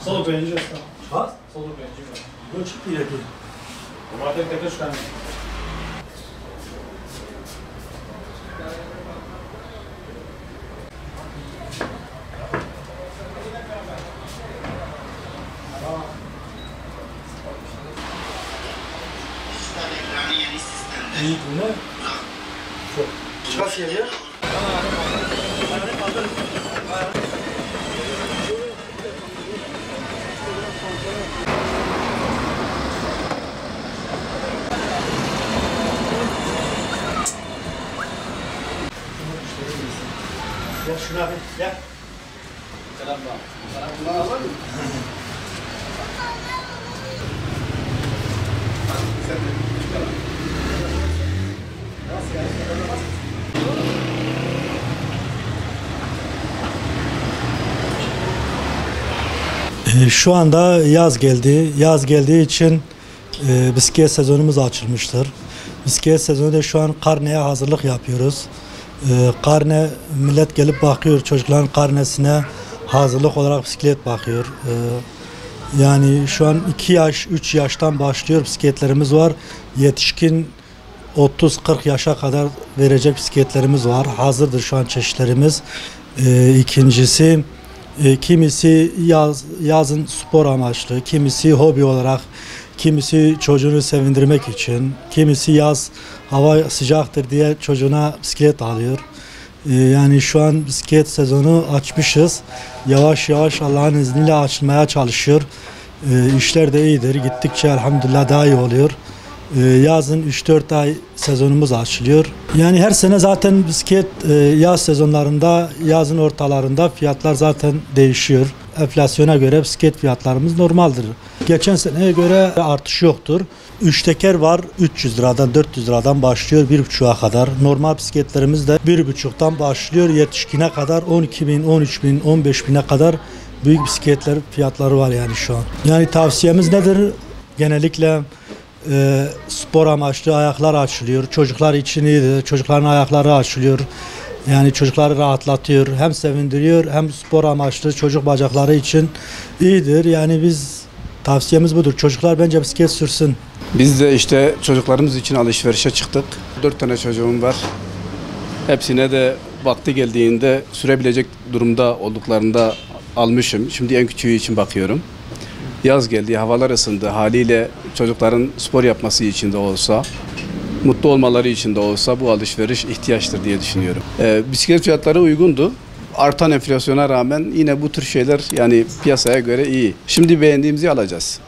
Solo beğeneceğiz tamam. Ha? Solo beğeneceğim. Bu çıktı yine ki. Domates tekrar çıkarmış. İyi bu ne? Çok. Çıkar seviye. Gel şuna bir gel. Selam bak. Selam var mı? Sen de çıkalım. Nasıl yani? Şu anda yaz geldi. Yaz geldiği için bisiklet sezonumuz açılmıştır. Bisiklet sezonu da şu an karneye hazırlık yapıyoruz. Karne millet gelip bakıyor, çocukların karnesine hazırlık olarak bisiklet bakıyor. Yani şu an 2 yaş, 3 yaştan başlıyor bisikletlerimiz var. Yetişkin 30-40 yaşa kadar verecek bisikletlerimiz var. Hazırdır şu an çeşitlerimiz. İkincisi kimisi yazın spor amaçlı, kimisi hobi olarak, kimisi çocuğunu sevindirmek için, kimisi yaz hava sıcaktır diye çocuğuna bisiklet alıyor. Yani şu an bisiklet sezonu açmışız. Yavaş yavaş Allah'ın izniyle açılmaya çalışıyor. İşler de iyidir. Gittikçe elhamdülillah daha iyi oluyor. Yazın 3-4 ay sezonumuz açılıyor. Yani her sene zaten bisiklet yaz sezonlarında, yazın ortalarında fiyatlar zaten değişiyor. Enflasyona göre bisiklet fiyatlarımız normaldir. Geçen seneye göre artış yoktur. 3 teker var 300 liradan 400 liradan başlıyor 1,5'a kadar. Normal bisikletlerimiz de 1,5'tan başlıyor yetişkine kadar 12 bin, 13 bin, 15 bine kadar büyük bisikletler fiyatları var yani şu an. Yani tavsiyemiz nedir? Genellikle spor amaçlı ayaklar açılıyor. Çocuklar için iyidir. Çocukların ayakları açılıyor. Yani çocukları rahatlatıyor. Hem sevindiriyor hem spor amaçlı çocuk bacakları için iyidir. Yani biz tavsiyemiz budur. Çocuklar bence bisiklet sürsün. Biz de işte çocuklarımız için alışverişe çıktık. 4 tane çocuğum var. Hepsine de vakti geldiğinde sürebilecek durumda olduklarında almışım. Şimdi en küçüğü için bakıyorum. Yaz geldi, havalar ısındı. Haliyle çocukların spor yapması için de olsa, mutlu olmaları için de olsa bu alışveriş ihtiyaçtır diye düşünüyorum. Bisiklet fiyatları uygundu. Artan enflasyona rağmen yine bu tür şeyler yani piyasaya göre iyi. Şimdi beğendiğimizi alacağız.